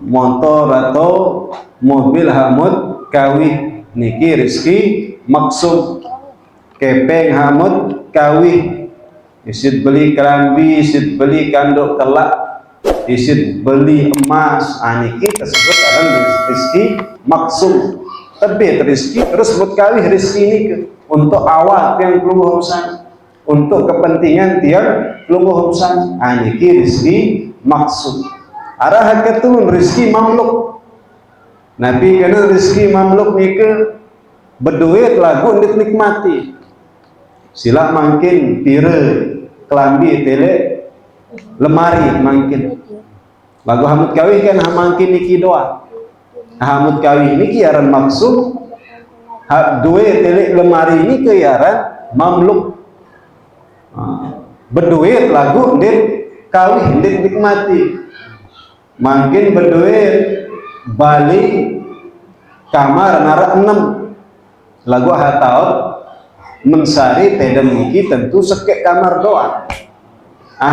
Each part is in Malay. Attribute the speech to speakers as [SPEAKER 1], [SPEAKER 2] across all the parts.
[SPEAKER 1] motor atau mobil hamut kawih niki rezeki maksud. Kepeng hamut kawih, isit beli kerambi, isit beli kanduk kelak, isit beli emas, niki tersebut adalah rezeki maksud. Tapi rezeki terus buat kawih rezeki ini untuk awal yang keluar urusan, untuk kepentingan tiang keluar urusan, niki rezeki maksud. Arah ketun rezeki mamluk. Nabi kena rezeki mamluk nika berduit lagu nikmati. Sila makin pira kelambi telek lemari makin lagu hamut kawih kan makin niki doa. Hamut kawih niki aran maksud duit telek lemari ini ke aran mamluk. Berduit lagu ndit kawih ndit nikmati. Makin berduit balik kamar narak 6 lagu hataut mensari tedam niki tentu sekek kamar doa.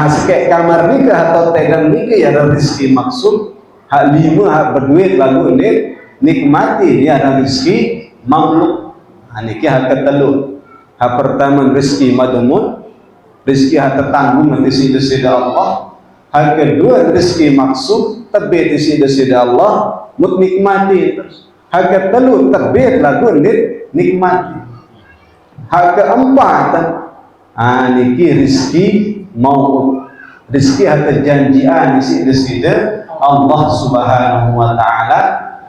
[SPEAKER 1] Sekek kamar niki atau tedam niki ya ada rezeki maksud. Hak 5 hak berduit lagu ini nikmati dia ada rezeki mamluk. Niki hak ketelu. Hak pertama rezeki madmun, rezeki hak tertanggung nanti sida Allah. Hak kedua rezeki maksud terbit sida Allah mut nikmati terus. Hak ketelu terbit lagu ini nikmati. Hal keempat, niki rezeki maut, rezeki harta janjian isi Allah Subhanahu wa Ta'ala.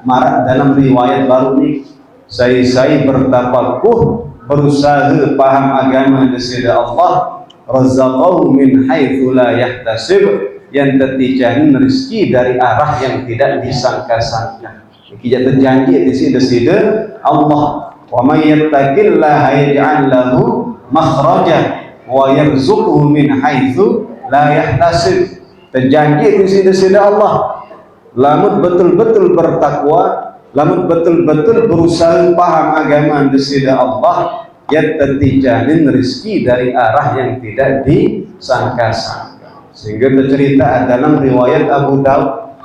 [SPEAKER 1] Marak dalam riwayat baru ni, saya bertafakuh berusaha paham agama dari Allah. Razaqahu min haitsu la yahtasib, yang tertijahin rezeki dari arah yang tidak disangka-sangka. Kita terjanji di sini Allah. Wa may yattaqillaha yaj'al lahu makhrajan wa yarzuqhu min haitsu la yahtasib. Terjanji di sini Allah. Lamun betul-betul bertakwa, lamun betul-betul berusaha paham agama di sini Allah, yattatijanin rezeki dari arah yang tidak disangka-sangka. Sehingga tercerita dalam riwayat Abu Daud,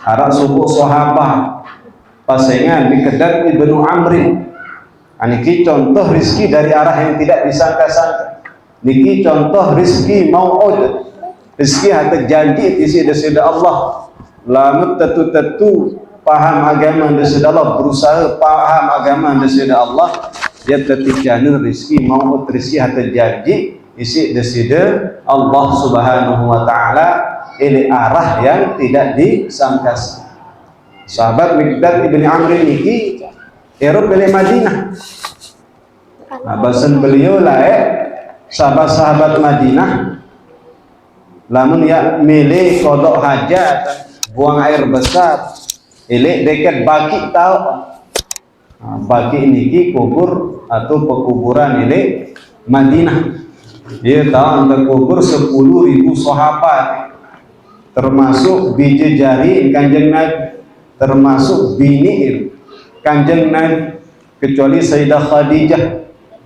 [SPEAKER 1] harap subuh sahabat pasangan Miqdad ibnu Amrin. Niki contoh rizki dari arah yang tidak disangka-sangka. Niki contoh rizki mau'ud, rizki hati janji isi desida Allah. Lamun tentu paham agama desida Allah, berusaha paham agama desida Allah, dia tertijanin rizki mau'ud, rizki hati janji isi desida Allah Subhanahu wa Ta'ala. Ini arah yang tidak disangka-sangka. Sahabat Miqdad ibn Amr niki Eropa dari Madinah. Bahasan beliau lah sahabat-sahabat Madinah. Lamun ya milih kodok hajat, buang air besar, elek dekat baki tahu. Baki niki kubur atau pekuburan elek Madinah. Dia tahu untuk kubur 10.000 sahabat, termasuk biji jari Kanjeng Nabi, termasuk bini Kanjeng Nabi, kecuali Sayyidah Khadijah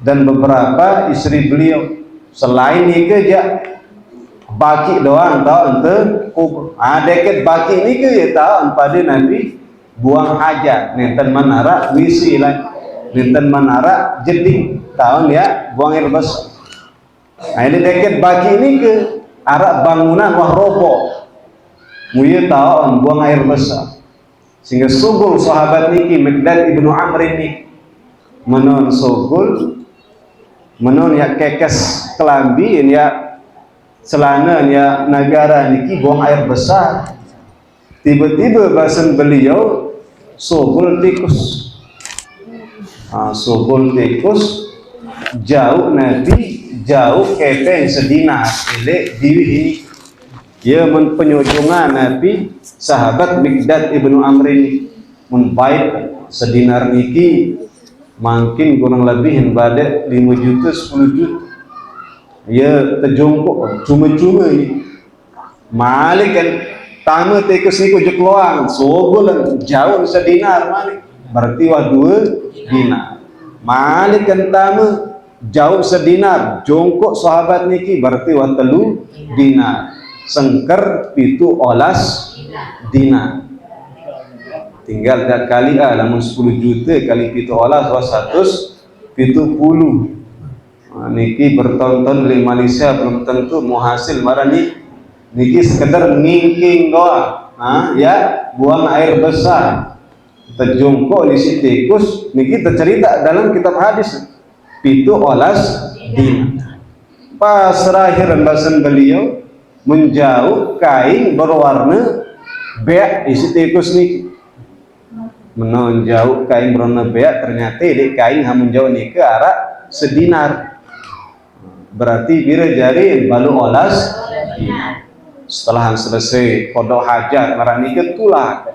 [SPEAKER 1] dan beberapa istri beliau. Selain itu aja baki doang tahu untuk kubur. Dekat baki ini ke ya tahu pada Nabi buang hajat. Nenten manara wisi lah, nenten manara jeding tahu ya buang air besar. Ini dekat baki ini ke arah bangunan wah roboh. Muya tahu buang air besar. Sehingga sugul sahabat niki Miqdad ibnu Amr ini menon sugul, menon ya kekes kelambi ya celana ya negara niki buang air besar. Tiba-tiba bahasan beliau sugul tikus. Sugul tikus jauh Nabi, jauh kepeng sedina elek diwi ini. Ia penyojongan Nabi sahabat Miqdad ibnu Amr ini membaik sedinar niki makin kurang lebih pada 5 juta 10 juta. Ia terjongkok cuma-cuma ini malik kan tamu tikus niku je keluar sobulan jauh sedinar malik berarti wah 2 dinar. Malik kan tamu jauh sedinar jongkok sahabat niki berarti wah 3 dinar. Sengker pitu olas dinar. tinggal tak kali lamun 10 juta kali 170. Niki bertonton di Malaysia belum tentu muhasil marani. Niki sekedar ngingking doang. Ya, buang air besar. Terjungkok di si tikus. Niki tercerita dalam kitab hadis. 17 dinar. Pas terakhir rembasan beliau menjauh kain berwarna beak isi tikus niki. Menonjauh kain berwarna beak, ternyata di kain menjauh ni ke arah sedinar. Berarti bila jari balu olas. Setelah selesai kodok hajat marani ketulah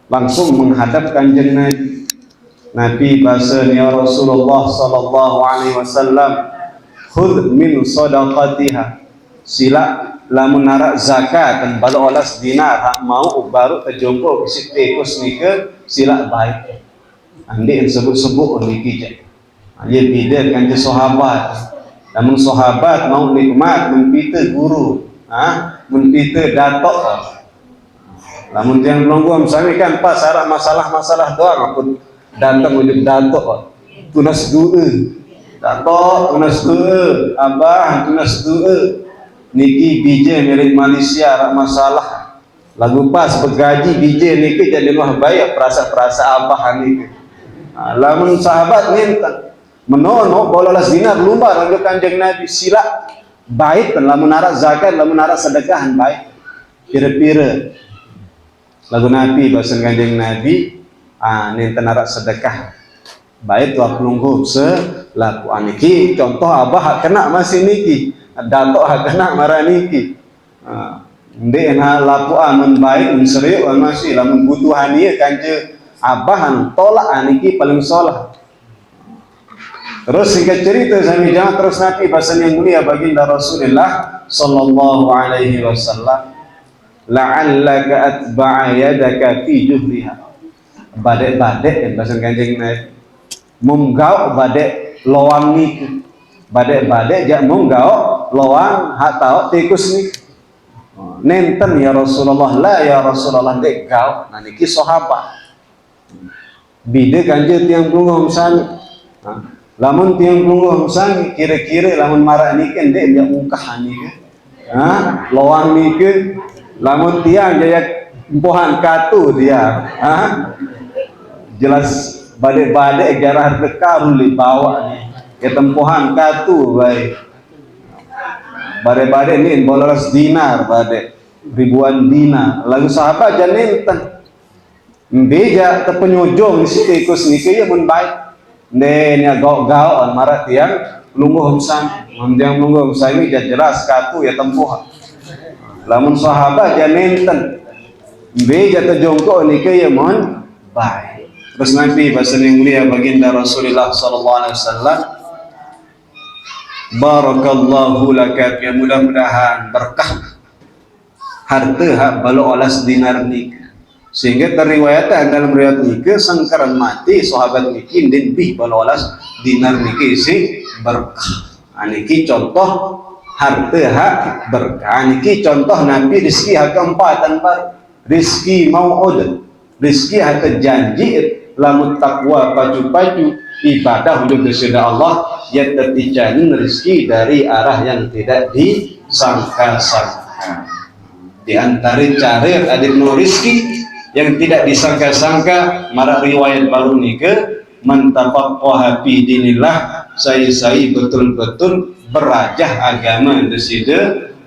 [SPEAKER 1] langsung menghadap kanjeng Nabi. Nabi bahasa ya Rasulullah sallallahu alaihi wasallam, khudh min sadaqatiha, sila lamun narak zakat dan balu olas dinar hak mau baru terjongkok bisik tikus ni ke sila baik. Andi sebut-sebut niki je. Dia beda kanjeng sahabat. Namun sahabat mau nikmat mempita guru, mempita datuk. Namun yang belum misalnya kan pas syarat masalah doang aku datang untuk datuk. Tunas dua. Datuk tunas dua, abah tunas dua. Niki bija milik Malaysia rak masalah. Lagu pas bergaji bija niki jadi mah bayar perasa abah niki. Lamun sahabat minta menono bololas dinar lumba untuk kanjeng Nabi sila baik dan lamun narak zakat lamun narak sedekahan baik pira-pira lagu Nabi bahasa kanjeng Nabi ninten narak sedekah baik tuah pelunggup selaku aniki contoh abah hak kena masih niki datuk hak kena marah niki ndek na laku amun baik menseriuk masih lamun butuhan dia kanjeng abah tolak aniki paling solah. Terus singkat cerita sami jamaah terus Nabi bahasa yang mulia baginda Rasulullah sallallahu alaihi wasallam, la'allaka atba'a yadaka fi juhriha. Badek-badek bahasa kanjeng Nabi. Munggau badek lowang ni. Badek-badek jak munggau lowang hak tau tikus ni. Nenten ya Rasulullah, la ya Rasulullah dek gau. Nah niki sahabat. Bida kanjeng tiang pelungguh sami. Lamun tiang pelungguh sang kira-kira lamun marah ni kan dia mungkah ni ke, loang ni ke, lamun tiang jaya empuhan katu dia, jelas badai-badai jarah dekarul di bawah ni, ke tempuhan katu baik, badai-badai ni bololas dinar badai, ribuan dinar, lagu sahabat janin tan, beja terpenyujung di situ tikus ni ke ya mun baik. Nya gau-gau marah tiang lungguh humsang tiang lungguh humsang ini jelas katu ya tempuh lamun sahabat janenten beja terjongkok ni ke ya mon baik. Terus Nabi bahasa yang mulia baginda Rasulullah sallallahu alaihi wasallam, barakallahu laka, ya mudah-mudahan berkah harta hak balu olas dinar ni. Sehingga teriwayatkan dalam riwayat niki sangkaran mati sahabat niki din balolas dinar niki si berkah. Niki contoh harta hak berkah. Niki contoh Nabi rizki hak keempatan bar. Rizki mau'ud, rizki hak janji lamun takwa pacu-pacu ibadah untuk kepada Allah yang tertijanin rizki dari arah yang tidak disangka-sangka. Di antara cara adik no rizki yang tidak disangka-sangka marah riwayat baru ni ke mentafaqaha fi dinillah, saya betul-betul berajah agama di sini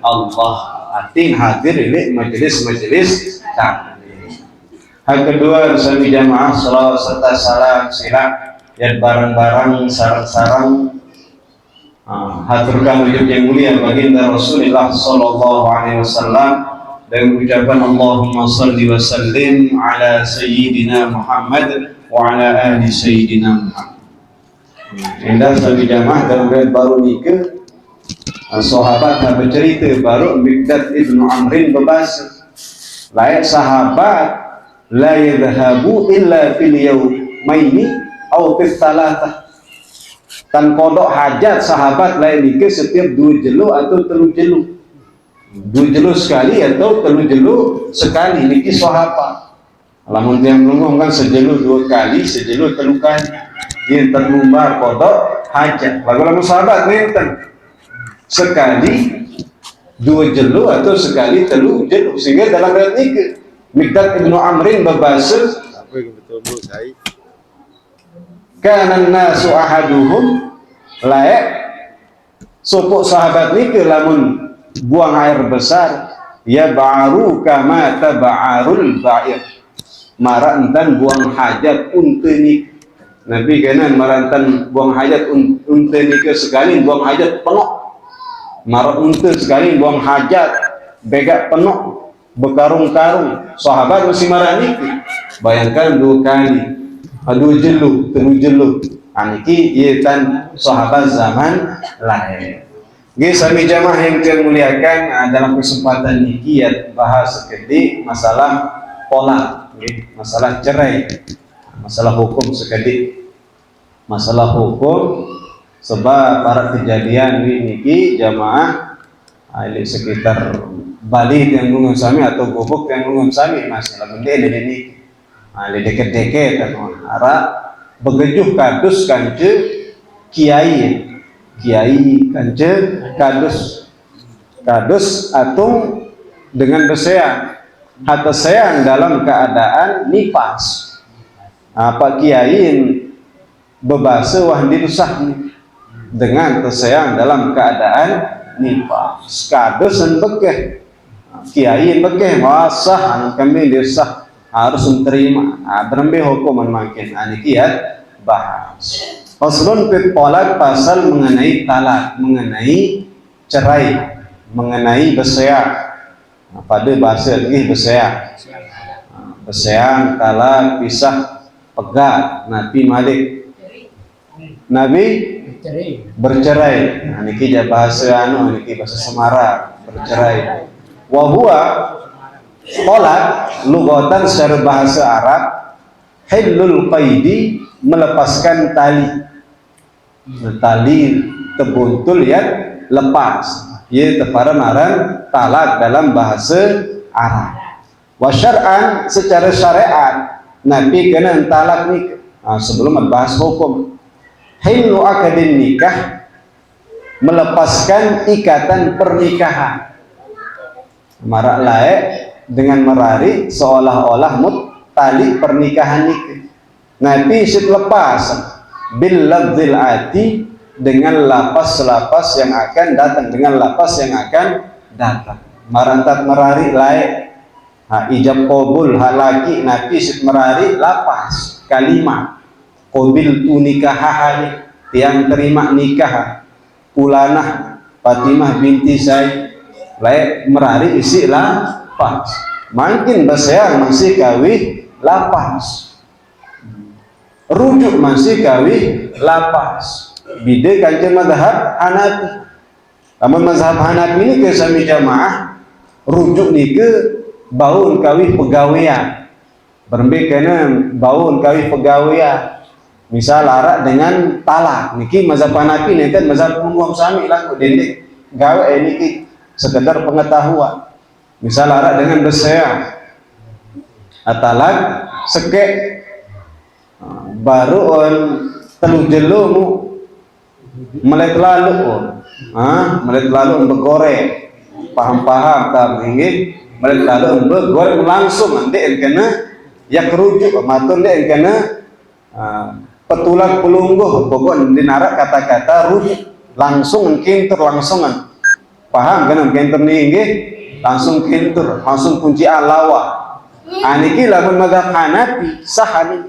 [SPEAKER 1] Allah, atin hadir di majelis-majelis taklim. Hal kedua sami jamaah salawat serta salam silang dan barang-barang sarang-sarang haturkan wujud yang mulia baginda Rasulullah sallallahu alaihi wasallam dan ucapan Allahumma salli wa sallim ala sayyidina Muhammad wa ala ahli sayyidina Muhammad. Indah sami jamaah dalam riwayat baru nikah sahabat yang bercerita baru Miqdad ibn Amrin berbahasa layak sahabat la yadhabu illa fil yawmaini aw fil thalathah, tan kodok hajat sahabat lain nikah setiap 2 jelu atau 3 jelu. 2 jelu sekali atau 3 jelu sekali niki sahabat. Lamun tiang melungguh kan sejelu 2 kali, sejelu 3 kali. Yang terlumbar kodok hajat. Lagu-lagu sahabat nenten sekali 2 jelu atau sekali 3 jelu. Sehingga dalam riwayat ini Miqdad ibnu Amrin berbahasa kana nasu ahaduhum layak sopok sahabat ni ke lamun buang air besar ya ba'aru kama taba'arul ba'ir marantan buang hajat unta ni. Nabi kena marantan buang hajat unta ni ke sekali buang hajat penuh, marah unta sekali buang hajat begak penuh berkarung-karung. Sahabat masih marah ni ke bayangkan 2 kali 2 jelu 3 jelu aniki iatan sahabat zaman lain. Nggih sami jamaah yang dimuliakan, dalam kesempatan niki ya bahas sekedhik masalah pola, masalah cerai, masalah hukum sekedhik, masalah hukum sebab para kejadian niki jamaah di sekitar Bali yang ngungun sami atau Gubuk yang ngungun sami masalah benda ini deket-deket arah begejuh kadus kance kiai kance kadus atau dengan beseang atau seang dalam keadaan nifas. Pak kiai bebasa wah dirusah dengan terseang dalam keadaan nifas. Kadus dan bekeh kiai bekeh wasah kami dirusah harus menerima. Berembe hukuman makin anikiat bahas. Faslun fit talaq, pasal mengenai talak, mengenai cerai, mengenai beseang. Pada bahasa lagi beseang. Beseang, talak, pisah, pegat, nabi malik. Nabi bercerai. Niki bahasa niki bahasa Semarang, bercerai. Wa huwa talak lugatan secara bahasa Arab hillul qaidi, melepaskan tali terbuntul ya lepas, ia tepararan talak dalam bahasa Arab. Wa syar'an, secara syariat nabi kena talak nikah. Sebelum bahas hukum, hillu akadin nikah, melepaskan ikatan pernikahan. Marak laek dengan merari seolah-olah tali pernikahan nikah. Nabi lepas bil lafzil ati, dengan lapas-lapas yang akan datang, dengan lapas yang akan datang. Marantat merari laek ijab qabul halaki nabi merari lapas kalimat qabil tu nikahahani, yang terima nikah Fulanah Fatimah binti Said, laek merari isi lapas. Makin beseang masih kawih lapas, rujuk masih kawih lapas. Bida kancing mazhab Hanafi. Namun mazhab Hanafi ini ke sami jamaah rujuk ni ke baun kawih pegawaian. Berembe kena baun kawih pegawaian. Misal arak dengan talak. Niki mazhab Hanafi ni kan mazhab umum sami lah dendek gawe niki sekedar pengetahuan. Misal arak dengan beseang talak sekek baru on telu jelu melek lalu melek lalu bergoreng paham-paham tak ingin melek lalu bergoreng langsung nanti kena ya kerujuk matur dia kena petulak pelungguh pokok dinarak kata-kata rujuk langsung kintur langsungan paham kan kintur nih langsung kintur langsung kunci alawa. Niki lamun mazhab Hanafi sahani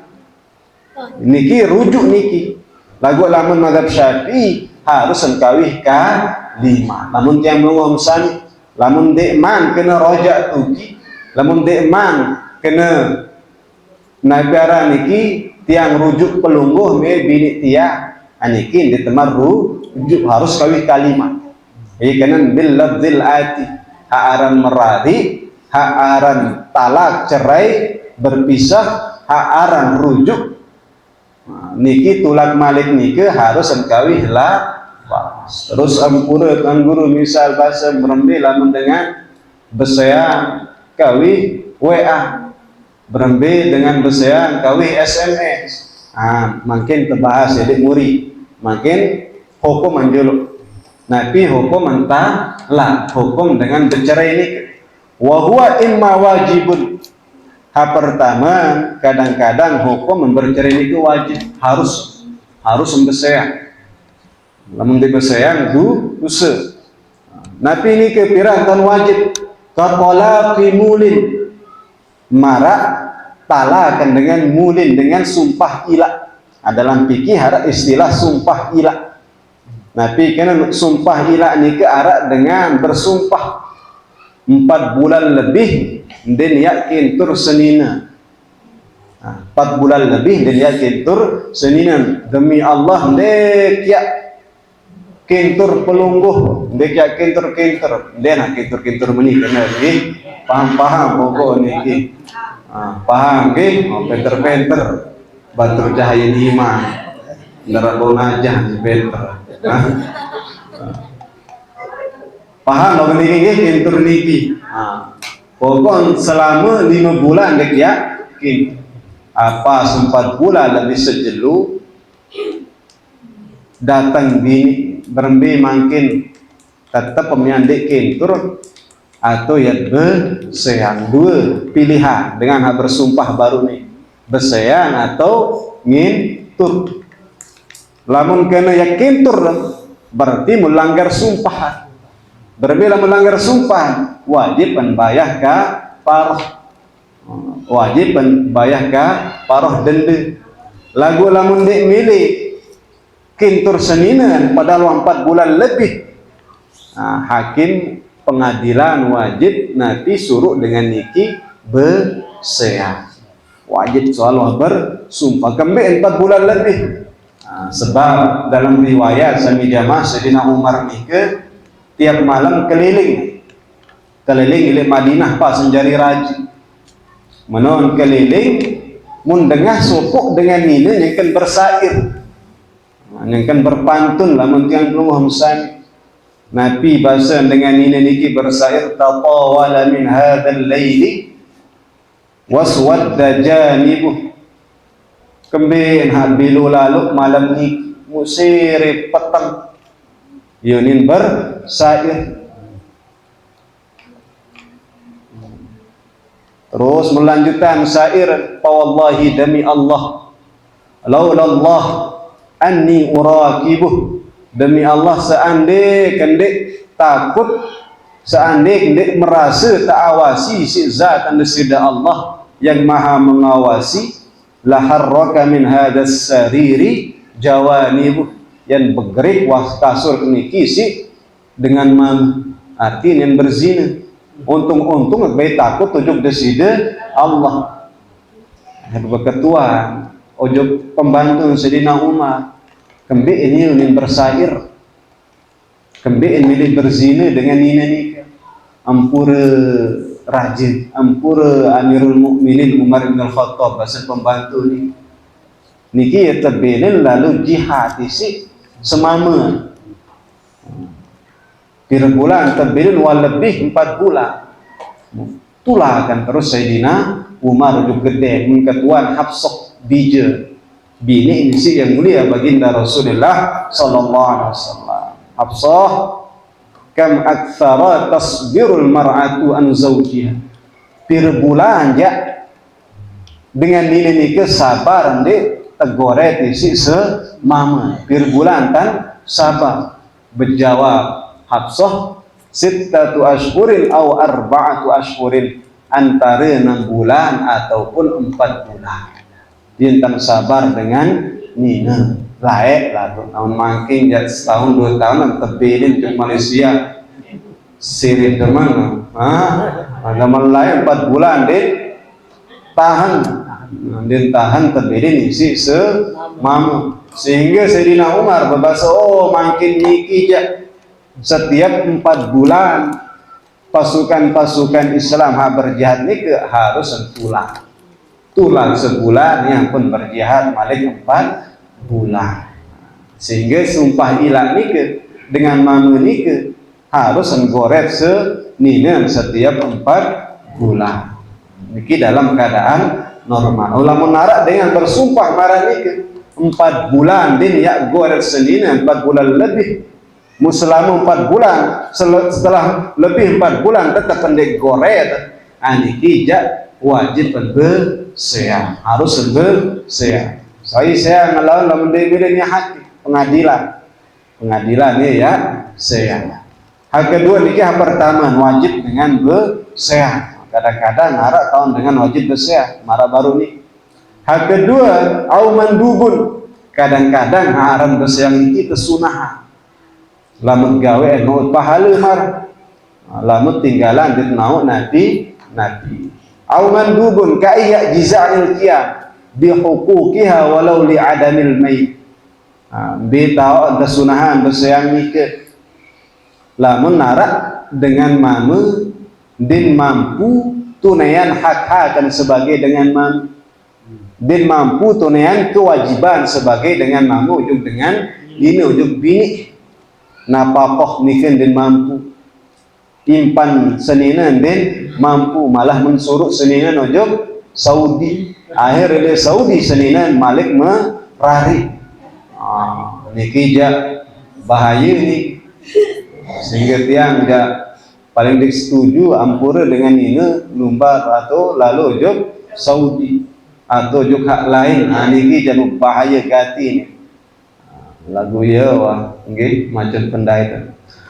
[SPEAKER 1] niki rujuk niki. Lagu lamun mazhab Syafi'i harus engkawih kalima. Lamun tiang melungom sani, lamun dekman kena rojak tuki, lamun dekman kena nagara niki tiang rujuk pelungguh me bini tiang aniki ditemar rujuk harus kawih kalima. Jadi kena bil lafzil ati, haaran merari, haaran talak cerai berpisah, haaran rujuk niki tulak malik niki harus engkawih lapas. Terus ampura kan guru misal bahasa berembe lamun dengan beseang kawih WA berembe dengan besean kawih SMS. Makin terbahas jadi muri, makin hukum anjuluk. Nabi hukum mentah lah, hukum dengan bercerai ini. Wahwa imma wajibun. Pertama, kadang-kadang hukum bercerai ini wajib, harus membesean. Lamun dibesean dosa. Nabi ini kepiratan wajib. Katola kimulin, marak talakan dengan mulin, dengan sumpah ilah. Dalam fikih ada istilah sumpah ilah. Nabi kena sumpah ilah ni ke arah dengan bersumpah 4 bulan lebih dan yakin tur senina. 4 bulan lebih dan yakin tur senina, demi Allah dek ya kintur pelungguh, dek ya kintur dan kintur menikah ni paham pokok ni. Paham ke? Penter batur cahaya iman darabon aja di penter. Paham lo niki kintur niki. Pokok selama 5 bulan dek yakin. Apa 4 bulan lebih sejelu datang bini berembe makin tetap pemiandik kintur atau ya besean. Dua pilihan dengan bersumpah baru nih, besean atau ngintur. Lamun kena yakin tur berarti melanggar sumpah. Berbeda melanggar sumpah wajib membayar kafarah. Wajib membayar kafarah denda. Lagu lamun dek milih kintur seninan padahal 4 bulan lebih. Hakim pengadilan wajib nanti suruh dengan niki besean. Wajib soal bersumpah kembali 4 bulan lebih. Sebab dalam riwayat sami jamaah Sayyidina Umar nike tiap malam keliling di Madinah pas senjari raji. Menon keliling mun dengah sopok dengan nina yang kan bersair. Yang kan berpantun lamun tiang pelung hamsan. Nabi bahasa dengan nina niki bersair tatawala min hadzal laili waswadda janibuh. Kembali habilu lalu malam ni musir petang yunin bersair. Terus melanjutkan syair, wallahi demi Allah, laulallah anni urakibuh, demi Allah seandainya kendek takut, seandainya kendek merasa tak awasi si zat anda sida Allah yang maha mengawasi, laharraka min hadas sariri jawanibuh, yang bergerik was kasur niki si dengan artinya yang berzina. Untung baik takut tujuh deside Allah. Berketua ojo pembantu Sayyidina Umar kembi ini yang bersair, kembi ini berzina dengan nina nikah. Ampura rajin, ampura Amirul Mukminin Umar bin Al-Khattab bahasa pembantu ni niki ya terbelin lalu jihad isi semama kira bulan terbelin wal lebih 4 bulan tulakan terus Sayyidina Umar juga gede ketuan Hafsah bija bini ini sih yang mulia baginda Rasulullah sallallahu alaihi wasallam. Hafsah kam aktsara tasbirul mar'atu an zawjiha, pir bulan ja dengan nini ke sabar ndek tegoret isi semama pir bulan tan sabar. Berjawab Hafsah sittatu ashhurin aw arba'atu ashhurin, antara 6 bulan ataupun 4 bulan. Tentang sabar dengan nina laek lah tahun makin jadi setahun 2 tahun terpilih ke Malaysia sirin teman agama lain 4 bulan deh tahan terpilih isi semama. Sehingga Sayyidina Umar berbahasa makin niki je setiap 4 bulan pasukan-pasukan Islam berjihad ni harus tulang sebulan yang pun berjihad malik 4 bulan. Sehingga sumpah ilah ni dengan mama ni harus nggoret seninen setiap 4 bulan. niki dalam keadaan normal. Ulama narak dengan bersumpah marah niki 4 bulan din ya goreng senina 4 bulan lebih selama 4 bulan setelah lebih 4 bulan tetap pendek goreng niki jak wajib berseang, harus berseang. Saya ngelawan lamun dewe-dewe hati pengadilan ya seang. Hal kedua niki hal pertama wajib dengan berseang. Kadang-kadang narak tahun dengan wajib berseang, marah baru nih. Hal kedua, au mandubun. Kadang-kadang haram berseang itu sunnah. Lamun gawe mau pahala marah. Lamun tinggalan di nauk nabi. Au mandubun ka iya jiza'il qiyam bi huquqiha walau li adamil mayt. Bi tau ada sunahan berseang nike. Lamun narak dengan mama din mampu tunaian hak-hak dan sebagai dengan mam din mampu tunaian kewajiban sebagai dengan mamu ujung dengan ini ujung bini napakoh niken din mampu impan seninan din mampu malah mensuruh seninan ujung Saudi akhirnya Saudi seninan malik merari niki jak bahaya ni sehingga tiang jak paling disetuju ampura dengan ini lumbar atau lalu ujung Saudi atau ujung hak lain niki jangan bahaya gati ni lagu ya wah okay? Macam pendai itu.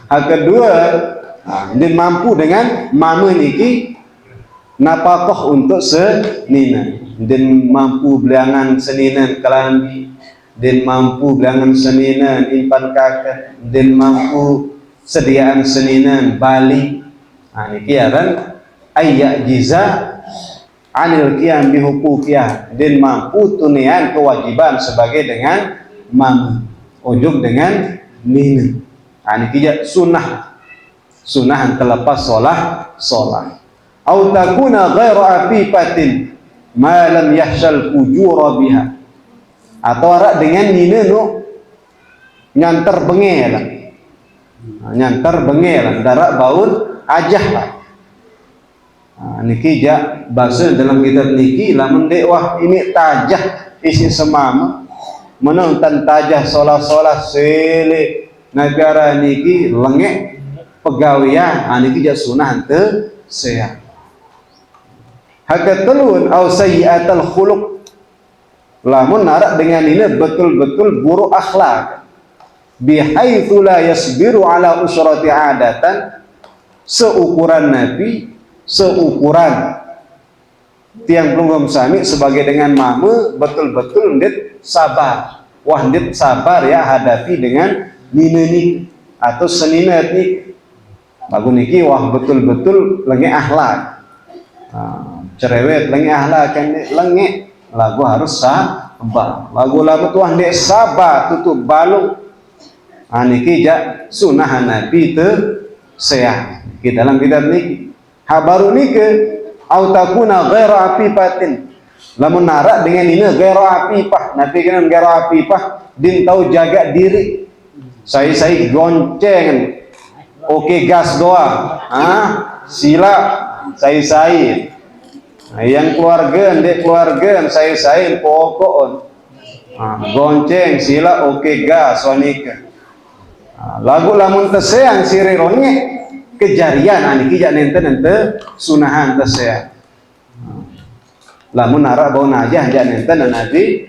[SPEAKER 1] Hal kedua dia mampu dengan mama niki napakoh untuk senina dia mampu beliangan seninan kelambi dia mampu beliangan seninan impan kakak dia mampu sediaan seninan balik niki aran ayya jiza anil qiyam bi huquqiyah din mampu tunaian kewajiban sebagai dengan mama ujung dengan nina niki sunnah yang terlepas solah au takuna ghairu afifatin ma lam yahshal fujura biha atau arak dengan nina no nyantar bengel darak baun ajah lah. Niki jak bahasa dalam kitab niki lamun dek wah ini tajah isi semama menonton tajah solah sele negara niki lengek pegawaian niki jak sunah ante sehat. Hak telun au sayyiatul khuluq lamun narak dengan ini betul-betul buruk akhlak bihaitsu la yasbiru ala usrati adatan seukuran nabi seukuran tiang pelunggum sami sebagai dengan mama betul-betul ndet sabar wah ndet sabar ya hadapi dengan nini atau senina ni lagu niki wah betul-betul lengi akhlak cerewet lengi akhlak kan lengi lagu harus sabar lagu tuah ndet sabar tutup balung niki jak sunah nabi sehat di dalam kitab niki habaru nike au takuna ghairu afifatin lamun narak dengan ini ghairu afifah nabi kan ghairu afifah din tahu jaga diri saya gonceng oke gas doa sila saya yang keluarga ndek keluarga saya pokok gonceng sila oke gas wanika lagu lamun teseang sirironnya kejarian niki jak nente sunahan teseang lamun narak bau najah jak nente nabi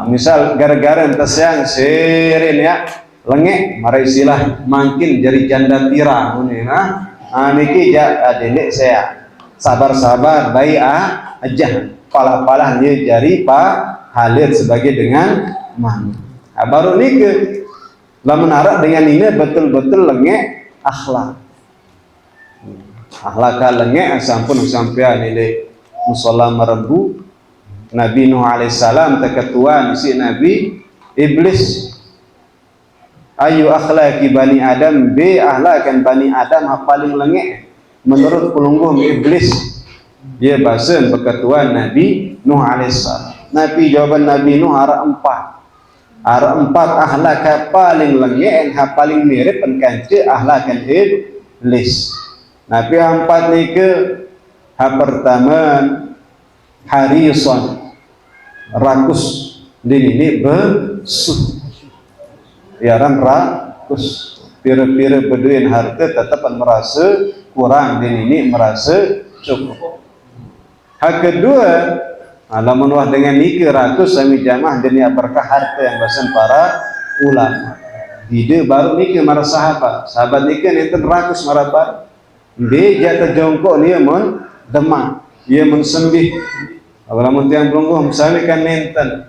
[SPEAKER 1] misal gara-gara teseang sirin ya lengek mari silah makin jadi janda pirang niki jak adenek saya sabar baik aja palah dia jari halir sebagai dengan man baru niki lamun narak dengan ini betul-betul lengek akhlak lengek sampun sampai nilai musola merebu Nabi Nuh alaihissalam terketua si Nabi iblis ayu akhlaki bani Adam b akhlakan bani Adam paling lengek menurut pelungguh iblis dia bahasa berketua Nabi Nuh alaihissalam Nabi jawaban Nabi Nuh arah empat akhlak paling lengek paling mirip penkanci akhlakan iblis Nabi empat nike pertama harison rakus ini besuh yaran rakus pira-pira beduin harta tetapan merasa kurang ini merasa cukup. Hak kedua, lamun wah dengan nikah ratus sami jamaah dunia berkah harta yang bahasan para ulama. Ide baru nikah marah sahabat nikah nenten ratus marah bar. Dia jatuh jongkok dia mun demam, dia mun sembih. Lamun tiang pelungguh sami kan nenten.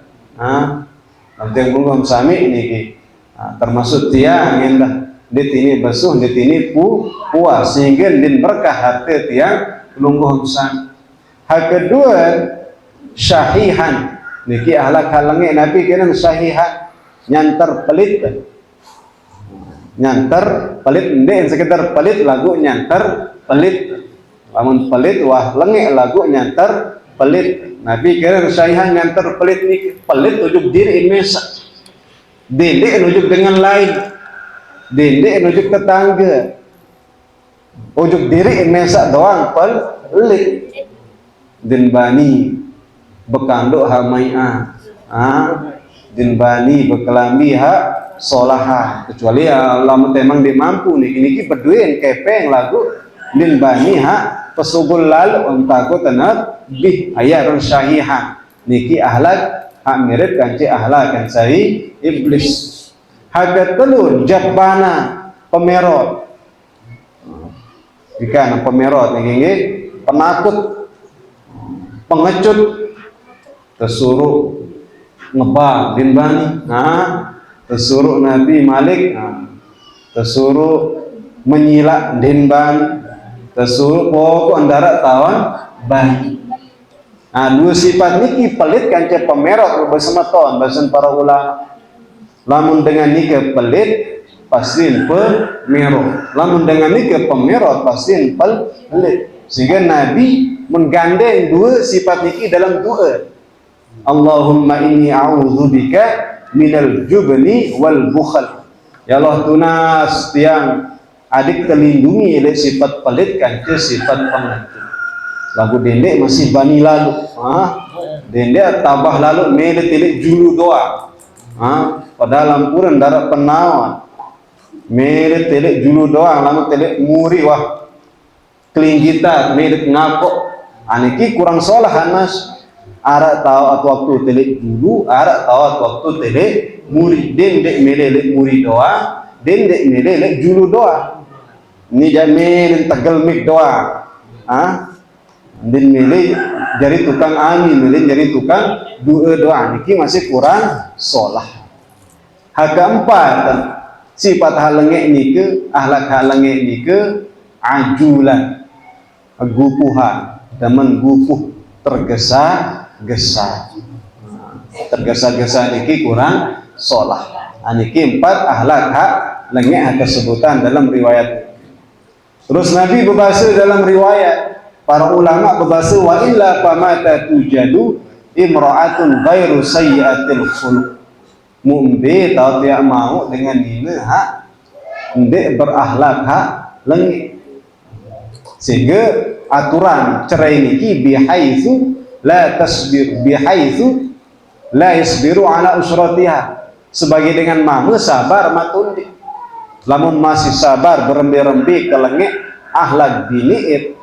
[SPEAKER 1] Tiang pelungguh sami niki. Termasuk tiang indah. Dit ini basuh, dit ini puas sehingga din berkah harta tiang pelungguh sami. Hak kedua syahihan niki ahlak halangi nabi kena syahihan nyantar pelit ndek sekedar pelit lagu nyantar pelit lamun pelit wah lengek lagu nyantar pelit nabi kena syahihan nyantar pelit niki pelit ujuk diri mesa dendek ujuk dengan lain dendek ujuk tetangga ujuk diri mesa doang pelit din bani bekanduk hamai'ah din bani bekelambi ha solaha kecuali lamun temang dia mampu niki berduin kepeng lagu din bani ha pesugul lalu untaku tenat bih ayarun syahihan niki ahlak hak mirip kanci ahlak kan sahi iblis. Hak telur jabbana pemerot ikan pemerot niki penakut pengecut tersuruh ngebal din bani tersuruh Nabi Malik tersuruh menyilak din bani tersuruh pokok andara tawan bani. Dua sifat niki pelit kanca pemerot bersama tahun bahasan para ulama. Lamun dengan nikah pelit pastiin pemerot, lamun dengan nikah pemerot pastiin pelit. Sehingga Nabi menggandeng dua sifat niki dalam doa. Allahumma inni a'udzubika minal jubni wal bukhal. Ya Allah tunas tiang adik terlindungi oleh sifat pelit kanca sifat pengecut. Lagu dendek masih bani lalu. Dendek tabah lalu mele telik julu doa. Padahal lampuran darat penawan. Mele telik julu doa lalu telik muri wah. Kelinggitan mele ngakok. Aniki kurang solah anas. Arak tahu atau waktu telik dulu, arak tahu atau waktu telik muri. Dendek mele muri doa, dendek mele julu doa. Ini jamil tegel mik doa. Dan milih jadi tukang amin, milih jadi tukang doa niki masih kurang solah. Hak keempat sifat halenge nike ahlak halenge nike ajulan gupuhan demen gupuh tergesa-gesa niki kurang solah. Niki empat ahlak hak lenge ada sebutan dalam riwayat. Terus Nabi berbahasa dalam riwayat para ulama berbahasa wa illa famata tujadu imra'atun ghairu sayyi'atil khuluq. Mumbe tahu tidak mau dengan ini hak ndek berakhlak hak lengit. Sehingga aturan cerai niki bihaitsu la yasbiru ala usratiha. Sebagai dengan mama sabar matundi. Lamun masih sabar berembe-rembe kelengit akhlak diniit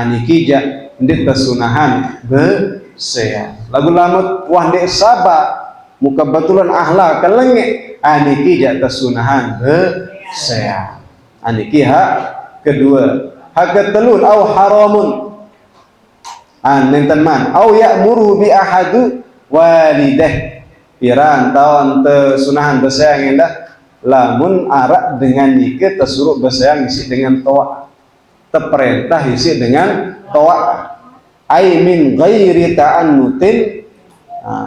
[SPEAKER 1] niki ja ndek tasunahan beseya. Lagu lamut wah ndek sabar muka betulan akhlak kelengit niki ja tasunahan beseya. Niki hak kedua. Hak ketelur au haramun nenten man au ya'muru bi ahadu walidah piran taon tesunahan beseya ngendah lamun arak dengan nikah tersuruh bersayang isi dengan toa terperintah isi dengan toa ai min ghairi ta'annutin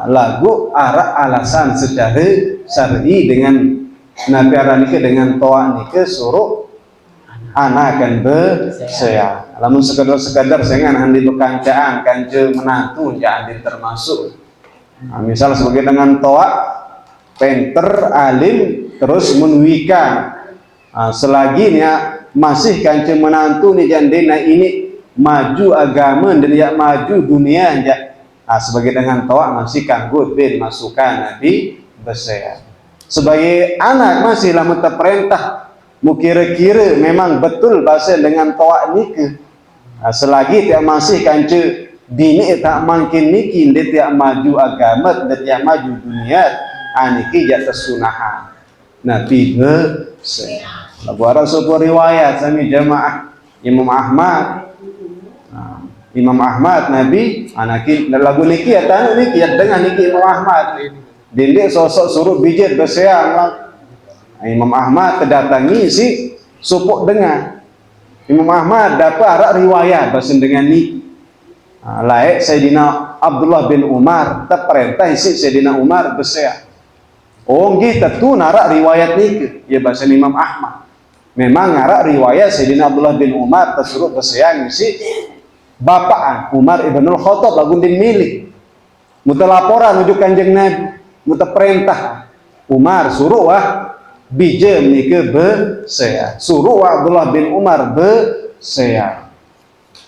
[SPEAKER 1] lagu arak alasan secara syar'i dengan nabi arak nikah dengan toa nikah suruh anak akan bersayang. Lamun sekadar sengan handi bekancaan kance menantu jadi termasuk misal sebagai dengan toa penter alim terus menwikan selagi masih kanca menantu ni jandena ini maju agama dan ya maju dunia aja. Sebagai dengan toa masih kanggo bin masukan Nabi besar. Sebagai anak masih lamun terperintah mu kira-kira memang betul bahasa dengan toa nikah. Selagi tak masih kance bini tak makin niki dia tak maju agama dan tak maju dunia, niki jatuh sunahan Nabi besar. Lagu ada sebuah riwayat sami jamaah Imam Ahmad. Imam Ahmad Nabi anakin lagu niki ya tanu niki ya dengan niki Imam Ahmad dindek sosok suruh bijit berseang lah. Imam Ahmad kedatangi si supuk dengan Imam Ahmad dapat arak riwayat bahasa dengan niki laik Sayyidina Abdullah bin Umar terperintah si Sayyidina Umar berseang kita tu narak riwayat niki ya bahasa Imam Ahmad memang narak riwayat Sayyidina Abdullah bin Umar tersuruh berseang si Bapak Umar ibnul Khattab lagu din milik muta laporan ujuk kanjeng Nabi muta perintah Umar suruh bijem nike besea suruh Abdullah bin Umar besea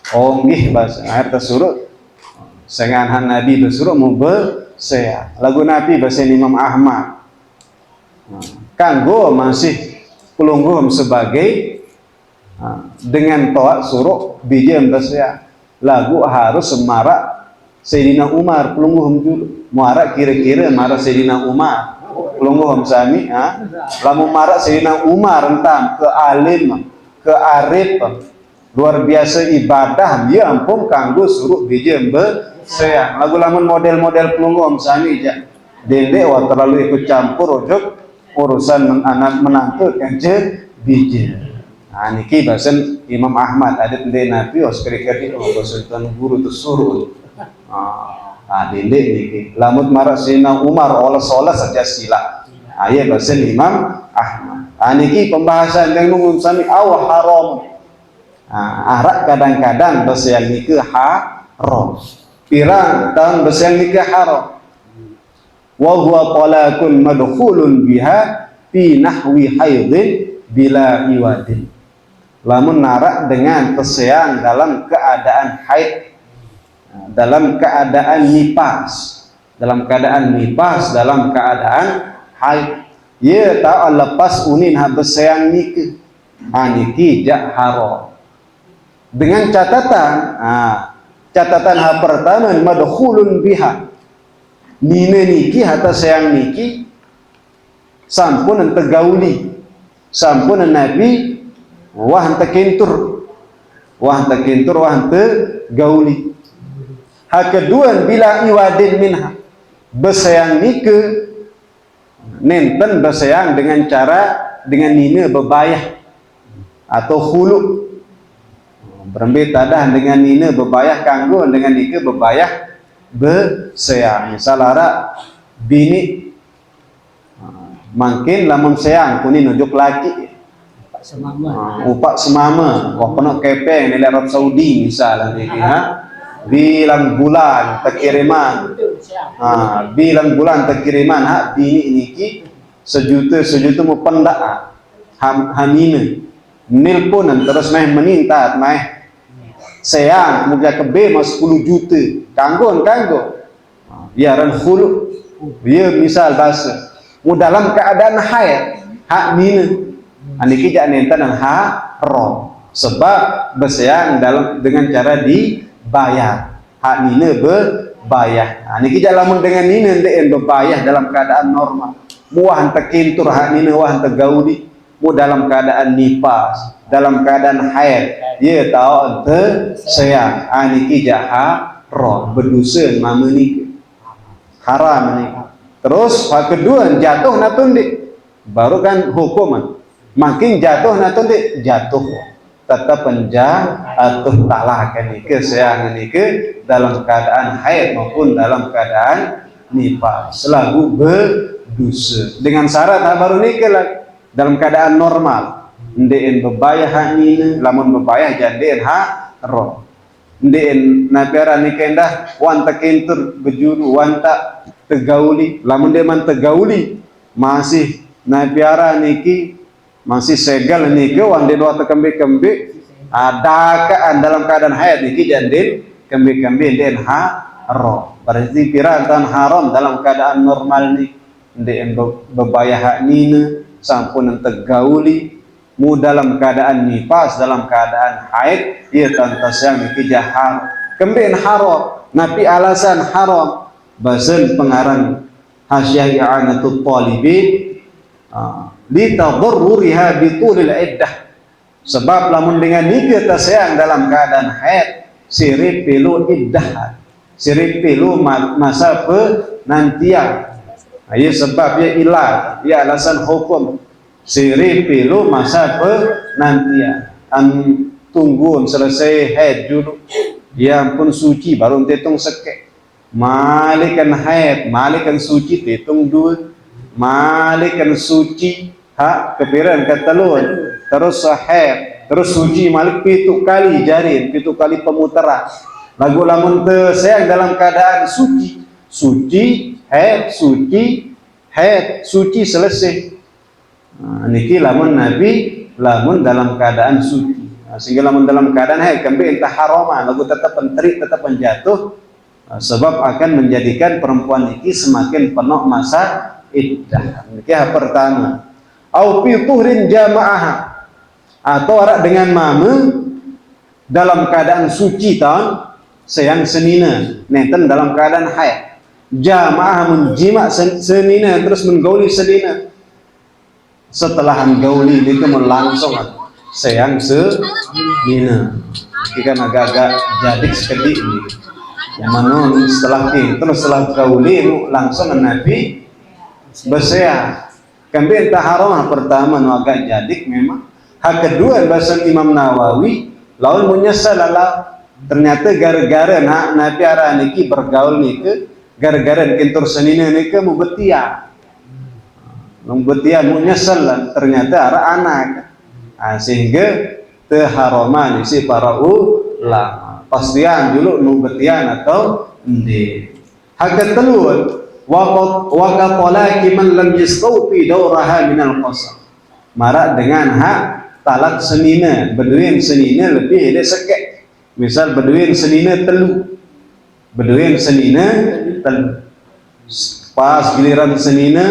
[SPEAKER 1] nggih bahasa air tersuruh sengahan Nabi bersuruh mu besea lagu Nabi bahasa Imam Ahmad kanggo masih pelungguh sebagai dengan toa suruh bijem besea lagu harus semarak Sayyidina Umar pelungguh dulu marak kira-kira marah Sayyidina Umar pelungguh sami lamu marak Sayyidina Umar entam ke alim ke arif luar biasa ibadah dia ampun kanggo suruh bijem besea lagu lamun model-model pelungguh sami aja dendek terlalu ikut campur urusan anak menantu kanje bijem. Niki bahasan Imam Ahmad ada pendek Nabi kira-kira bahasan guru tersuruh dendek niki lamut marah Sayyidina Umar olah-olah saja sila ayat bahasan Imam Ahmad niki pembahasan yang nunggu sami haram arak kadang-kadang bahasa yang nikah haram pirang tahun bahasa yang nikah haram wa huwa talaqun madkhulun biha fi nahwi haidin bila iwadin lamun narak dengan terseang dalam keadaan haid dalam keadaan nifas dalam keadaan haid ya ta lepas unin berseang nikah niki jak haram dengan catatan pertama madkhulun biha nine niki hatta sayang niki sampun tegauli sampun Nabi wah tekintur wah tegauli kedua bila iwadin minha besayang nike nenten besayang dengan cara dengan nine bebayah atau hulu berembet tadah dengan nine bebayah kanggo dengan nike bebayah besayang misal ara bini makin lamun sayang kuning nujuk laki upak semama penuh kepeng dari Arab Saudi misalnya bilang bulan terkiriman hak bini niki sejuta mu pendak hamine nil pun terus meh menintat meh sayang muga kebe mas 10 juta kanggo biaran khulu dia misal bahasa mu dalam keadaan haid hak nine niki jak nenten haram sebab bersayang dalam dengan cara dibayar hak nine bebayar niki jak lamun dengan nine ndek bebayar dalam keadaan normal muah tekintur hak nine wah tegaudi mu dalam keadaan nifas dalam keadaan haid dia tahu sayang niki jak haram berdosa mama niki haram niki terus hak kedua jatuh natun dik baru kan hukuman makin jatuh natun dik jatuh tetap penjatuh talak niki sayang niki dalam keadaan haid maupun dalam keadaan nifas selalu berdosa dengan syarat baru niki dalam keadaan normal ndeen bebayah hak nina lamun bebayah jandeen haram ndeen napera nikendah wan tekintur bejuru wan tak tegauli lamun dia man tegauli masih napiara niki masih segal niki wan dia doa tekembe-kembe Adakaan dalam keadaan haid niki jandin kembi-kembi den haram. Berarti pirang haram dalam keadaan normal ni den bebaya hak nina sampun tegauli mu dalam keadaan nifas dalam keadaan haid ia tantas yang niki jahar kembi haram napi alasan haram basen pengarang Hasyiah I'anatul Talibin li tadarruriha bitulil iddah. Sebab lamun dengan nikah tasayang dalam keadaan haid sirip pilu iddah, sirip pilu masa penantian. Ia sebab ia ilah, ia alasan hukum sirip pilu masa penantian. Tunggu selesai haid dulu, ia pun suci baru hitung sekek. Malikan haid, malikan suci hitung dua, malikan suci hak kepiran ketelun. Terus haid, terus suci malik pitu kali jarin, pitu kali pemutaran. Lagu lamun sayang dalam keadaan suci, suci, haid, suci selesai. Niki lamun Nabi, lamun dalam keadaan suci. Sehingga lamun dalam keadaan haid, kembali entah harama, lagu tetap penterik, tetap menjatuh, sebab akan menjadikan perempuan niki semakin penuh masa iddah. Niki yang pertama. Au fi tuhrin jama'ah, atau orang dengan mama dalam keadaan suci tahun sayang senina nenten dalam keadaan haid jamaah menjima senina terus menggauli senina setelah menggauli itu melangsung sayang senina jika agak-agak jadi sekedik ini manon setelah itu setelah gauli langsung Nabi berseah kembali taharah pertama agak jadi memang. Hak kedua bahasa Imam Nawawi lawan menyesal lah ternyata gara-gara Nabi arah niki bergaul niki gara-gara kentur senina niki mubetia menyesal lah ternyata arah anak sehingga teharaman isi para ulama pastian dulu mubetian atau endi. Hak kedua waqat talaqi man lam yastawfi dawraha minal qasam marak dengan hak talak senina, beduin senina lebih dari sekek. Misal beduin senina telu, pas giliran senina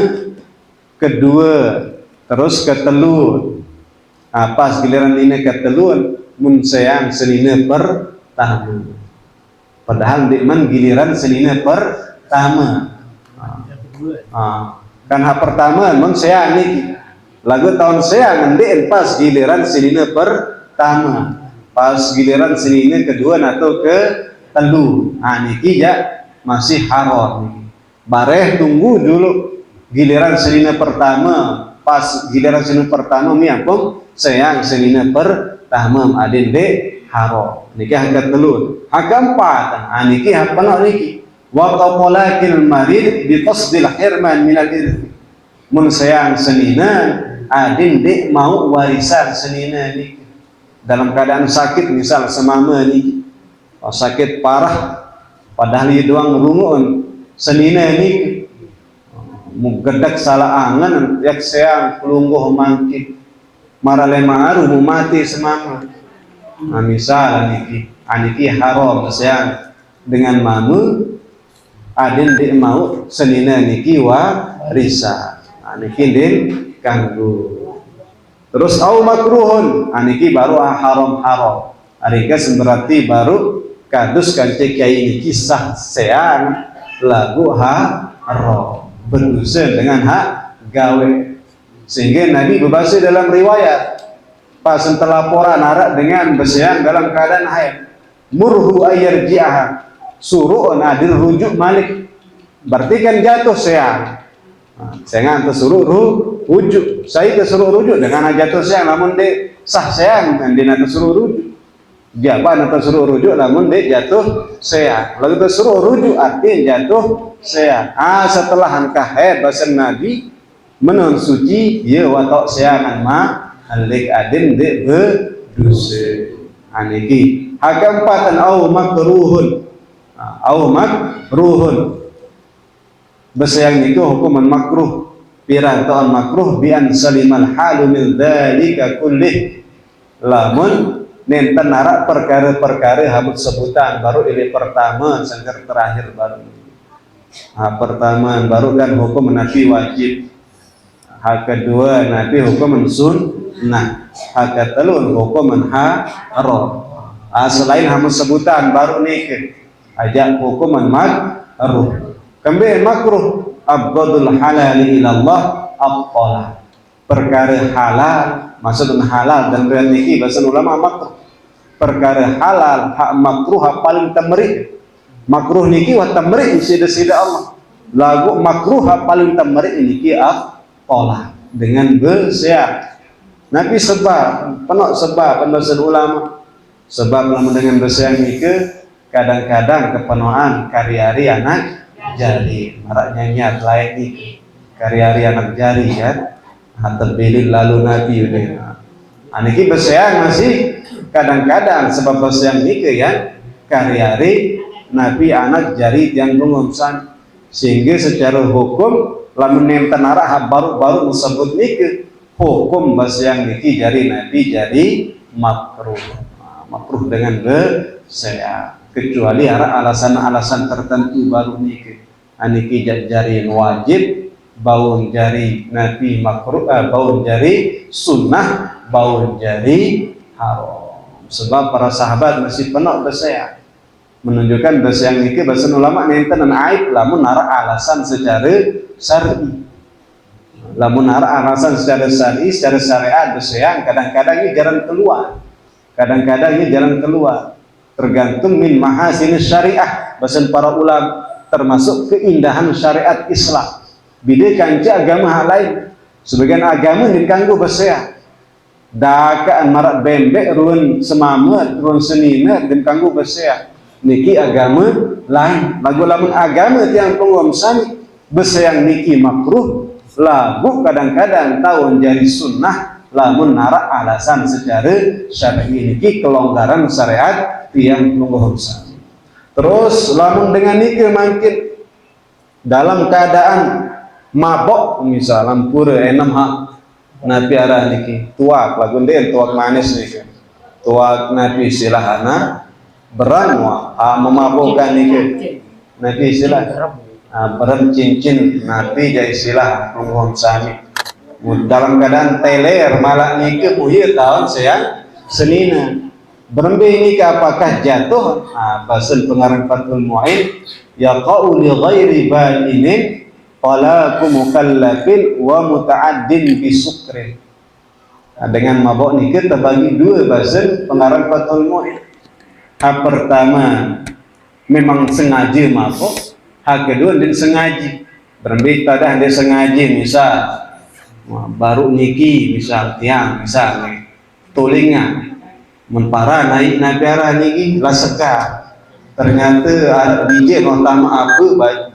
[SPEAKER 1] kedua, terus ketelu. Pas giliran ini ketelu, mun sayang senina pertama. Padahal dikman giliran senina pertama. Kan hak pertama, mun sayang niki. Lagu tahun saya ngendiin pas giliran senina pertama, pas giliran senina kedua atau ke telu. Niki ya masih haram. Bareh tunggu dulu giliran senina pertama, pas giliran senina pertama miapung sayang senina pertama adin de haram. Niki hak telu. Hak keempat, niki hak penak niki. Wa qawlakil marid bi qasdil hirman minal irthi. Mun sayang senina adin dek mau warisan senina ni dalam keadaan sakit misal semama ni sakit parah padahal dia doang rungun senina ni mugedak salah angan yak sayang pelungguh mangkit marale maaru mu mati semama misal niki haram sayang dengan mamu adin dek mau senina niki warisan niki din kanggu. Terus au makruhun aniki baru haram arikas berarti baru kadus kancik kiai ini kisah sean lagu haram berdosa dengan hak gawe sehingga Nabi berbahasa dalam riwayat pas laporan arak dengan berseang dalam keadaan haid murhu ayarji'ah suruh nadir rujuk malik berarti kan jatuh seang. Saya tersuruh rujuk, saya tersuruh rujuk dengan jatuh sayang, namun dia sah sayang dan dia tersuruh rujuk. Dia apa tersuruh rujuk, namun dia jatuh sayang. Lalu tersuruh rujuk artinya jatuh sayang. Setelah angkah haid bahasa Nabi menun suci, ya watok sayangan ma alik adin de berdosa. Aniki. Hak keempatan au makruhun, Besayang itu hukuman makruh pirang ta'an makruh bi an salimal halu min dzalika kullih lamun nenten narak perkara-perkara habut sebutan baru ini pertama sangker terakhir baru. Pertama baru kan hukum Nabi wajib. Hal kedua Nabi hukum sunnah. Hal ketelun hukum haram. Selain habut sebutan baru nikah. Ajak hukum makruh. Kembali makruh abghadul halal ilallah at-talaq. Perkara halal, maksudnya halal dan berarti bahasa ulama makruh. Perkara halal, hak makruh hak paling temrik. Makruh niki wa temrik sida-sida Allah. Lagu makruh hak paling temrik niki at-talaq dengan bersiap. Nabi sebab, penuh sebab pendosen ulama. Sebab lamun dengan bersiap niki kadang-kadang kepenuhan karya-karya anak jari, maraknya niat layak nih karya-karya anak jari kan. Terpilih lalu Nabi udah. Aniki bersiang masih kadang-kadang sebab bersiang nikah ya karya-karya Nabi anak jari yang mengumsan sehingga secara hukum lamun nenten arah baru disebut nikah hukum bersiang niki jari Nabi jadi makruh. Makruh dengan bersiang kecuali arah alasan-alasan tertentu baru nikah. Aniki jari wajib baun jari Nabi makruh, baun jari sunnah, baun jari haram. Sebab para sahabat masih penuh bersiang menunjukkan bersiang ini bahasa ulama nenten aib lamun nara alasan secara syar'i. Lamun nara alasan secara syar'i, secara syariat bersiang kadang-kadang ini jalan keluar. Kadang-kadang ini jalan keluar. Tergantung min mahasin syariah bahasa para ulama termasuk keindahan syariat Islam. Bida kanca agama hal lain. Sebagian agama dikanggu bersiang. Dakaan marak bembek ruan semamet, ruan senina dan kanggu bersiang. Niki agama lain. Lagu lamun agama tiang penguamsan bersiang niki makruh. Lagu kadang-kadang tahun jari sunnah lamun narak alasan secara syar'i niki kelonggaran syariat tiang penguamsan. Terus lamun dengan niki makin dalam keadaan mabok misal lampur enam hak Nabi arah niki tuak lagu den tuak manis niki tuak Nabi silahana beran memabukkan niki Nabi silah beran cincin Nabi jai silah penghom sami dalam keadaan teler malah niki muhir tahun sayang senina berembe niki apakah jatuh bahasan pengarang Fathul Mu'in yaqa'u li ghairi ba'inin talaku mukallafin wa muta'addin bisukrin. Dengan mabok nikah terbagi dua bahasa pengarang Fathul Mu'in. Hak pertama memang sengaja mabok, hak kedua dia sengaja. Berarti tada dia sengaja misal baru niki misal tiang misal tulingan menpara naik nagara niki laseka ternyata ada DJ notama apa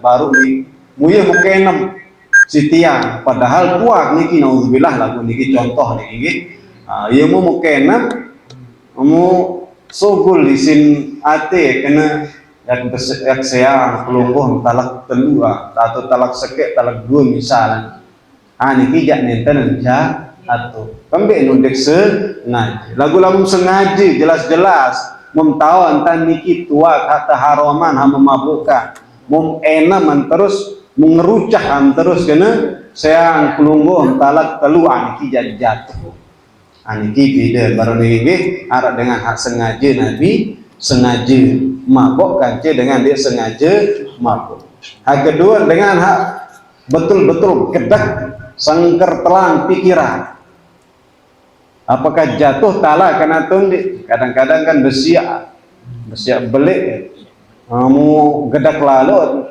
[SPEAKER 1] baru nih muya mukenem si tiang padahal kuat niki naudzubillah lagu niki contoh niki iya mu mukenem mu sogul disin ate kena yak seang pelungguh talak telu atau talak sekek talak dua misalnya niki jak nenten ja atau kembali nundek sengaja lagu-lagu sengaja jelas-jelas tahu antan niki tua kata haraman hama mabuka enaman terus mengerucah terus kena sayang pelungguh talak teluan niki jadi jatuh niki beda baru niki arah dengan hak sengaja Nabi sengaja mabuk kanca dengan dia sengaja mabuk. Hak kedua dengan hak betul-betul kedak sangker telan pikiran. Apakah jatuh tala kena tundi? Kadang-kadang kan besiak belik kamu gedak lalu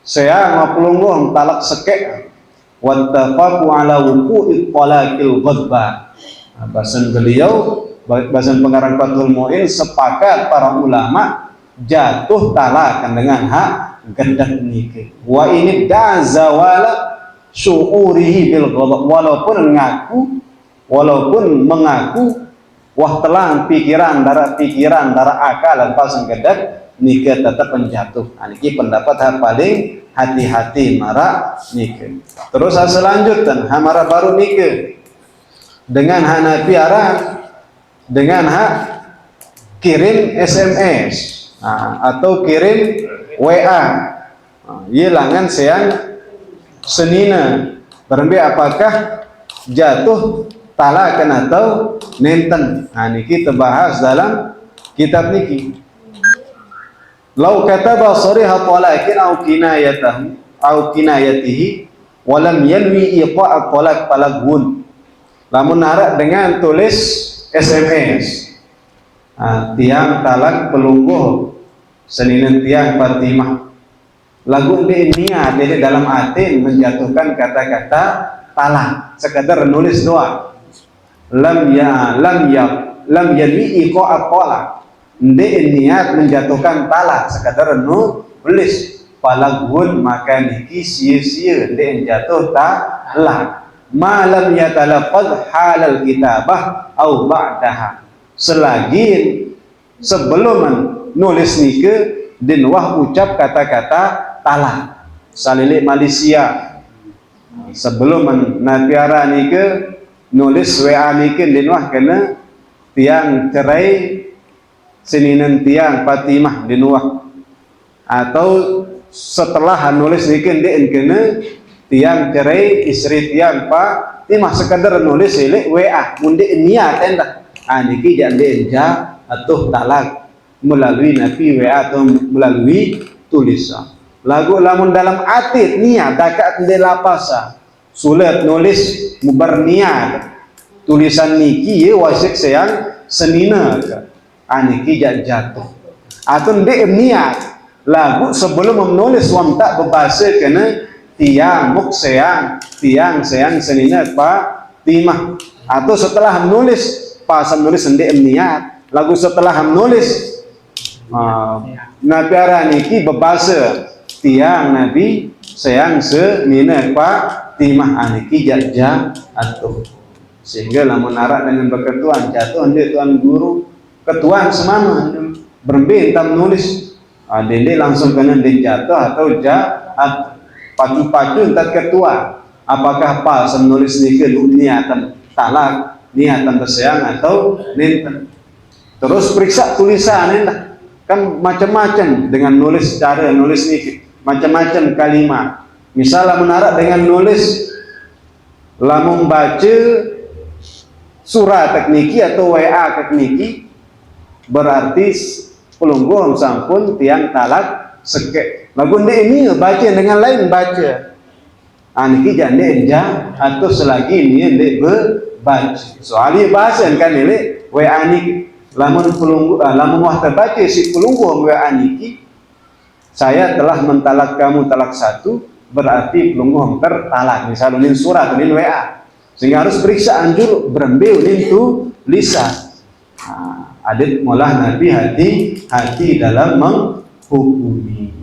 [SPEAKER 1] saya ngapulungguh talak sekek wattafaqu ala wuqu'i talaqil ghadba. Bahasan beliau bahasan pengarang Fathul Mu'in sepakat para ulama jatuh talakan dengan hak gedak nikah wa ini dazawala syu'urihi bil ghadab walaupun mengaku wah telah pikiran darah akal dan pasang gedak nikah tetap menjatuh. Ini pendapat hak paling hati-hati marah nikah. Terus selanjutnya marah baru nikah dengan hak Nabi arah dengan hak kirim SMS atau kirim WA. Ia langan seang senina. Berarti apakah jatuh talakan atau nenten? Ini kita bahas dalam kitab niki. Lau kataba sariha talakin au kinayatihi walam yanwi iqa'a talak palagun. Lamun narak dengan tulis SMS tiang talak pelungguh seninen tiang Fatimah lagu di niat jadi dalam hati menjatuhkan kata-kata talak sekadar nulis doa lam yanwi iqa'a talak di niat menjatuhkan talak sekadar nulis palagun maka niki sia-sia di jatuh talak malam yatalaqad halal kitabah au ba'daha selagi sebelum nulis nike dinwah ucap kata-kata talak salilik Malaysia sebelum nabiara nike nulis WA nike dinwah kena tiang cerai seninen tiang Fatimah dinwah atau setelah nulis nike din kena tiang cerai istri tiang Fatimah sekadar nulis silik WA mundi niat endah niki jadi atau talak melalui nabi WA atau melalui tulisan lagu lamun dalam atit niat dakat de lapasa sulit nulis berniat tulisan niki wasik sayang senina niki jatuh atau de niat lagu sebelum menulis wamta berbahasa kena tiang muk sayang senina Fatimah atau setelah menulis pasal nulis sendiri niat lagu setelah menulis nabiara niki berbahasa tiang nabi sayang senina Fatimah niki jatuh sehingga lamun narak dengan berketuan jatuh hendak tuan guru ketuan semama berbentam nulis dende langsung kena jatuh atau pacu-pacu entar ketua apakah pasal nulis niki niatan talak niatan bersayang atau nenten terus periksa tulisan kan macam-macam dengan nulis cara nulis ini macam-macam kalimat misalnya menarak dengan nulis lamun baca surah tekniki atau WA tekniki berarti pelungguh sampun tiang talak sekek lagu ini baca dengan lain baca niki jande atau selagi ini baca soalnya bahasa kan ini WA niki lamun pelunggu lamun wah terbaca si pelunggu WA niki saya telah mentalak kamu talak satu berarti pelunggu tertalak misalnya ini surat ini WA sehingga harus periksa anjur berembeu itu lisan adik mulah nabi hati dalam menghukumi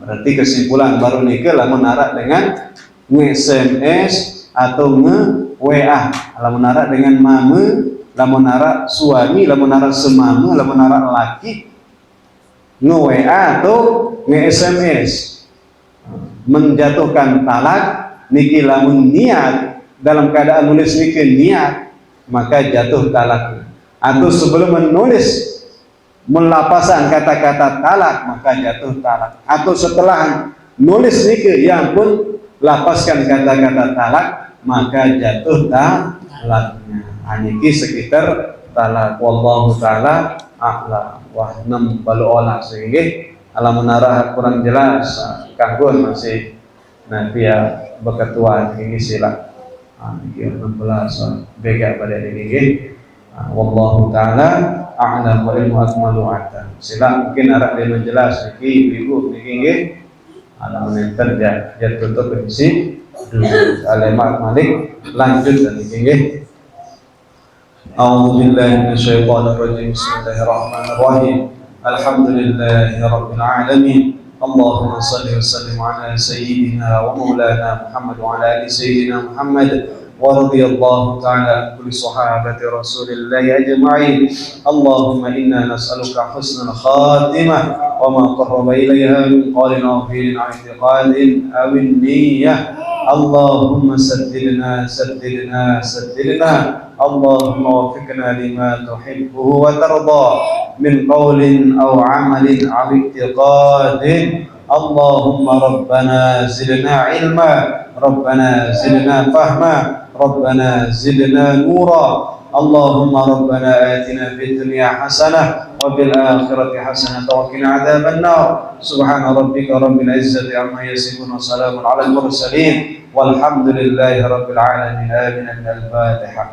[SPEAKER 1] berarti kesimpulan baru niki lamun narak dengan nge-SMS atau nge-WA lamun narak dengan mama lamun narak suami lamun narak semama lamun narak laki nge-WA atau nge-SMS menjatuhkan talak niki lamun niat dalam keadaan nulis niki niat maka jatuh talak atau sebelum menulis melapasan kata-kata talak maka jatuh talak atau setelah nulis niki yang pun lapaskan kata-kata talak maka jatuh talaknya niki sekitar talak wallahu ta'ala a'lam wa nam balu'ala sehingga alamun arah kurang jelas kanggun masih nanti ya berketua ini sila niki 16 bega pada ini wallahu ta'ala a'lam wa ilmu akmalu atam sila mungkin arah dia menjelas niki ibu niki nggih alamun enter dia tutup isi dulu alamat malik lanjut dan niki nggih a'udzu billahi minasyaitonir rajim bismillahirrahmanirrahim alhamdulillahi rabbil alamin اللهم صل وسلم على سيدنا ومولانا محمد وعلى ال سيدنا محمد ورضي الله تعالى عن كل صحابة رسول الله أجمعين اللهم إنا نسألك حسن الخاتمة وما قرب إليها من قول أو فعل أو اعتقاد أو النية اللهم سددنا سددنا سددنا اللهم وفقنا لما تحبه وترضى من قول أو عمل أو اعتقاد اللهم ربنا زدنا علما ربنا زدنا فهما ربنا زدنا نورا اللهم ربنا آتنا في الدنيا حسنة وفي الآخرة حسنة وقنا عذاب النار سبحان ربك رب العزة عما يصفون وسلام على المرسلين والحمد لله رب العالمين آمين من الفاتحة.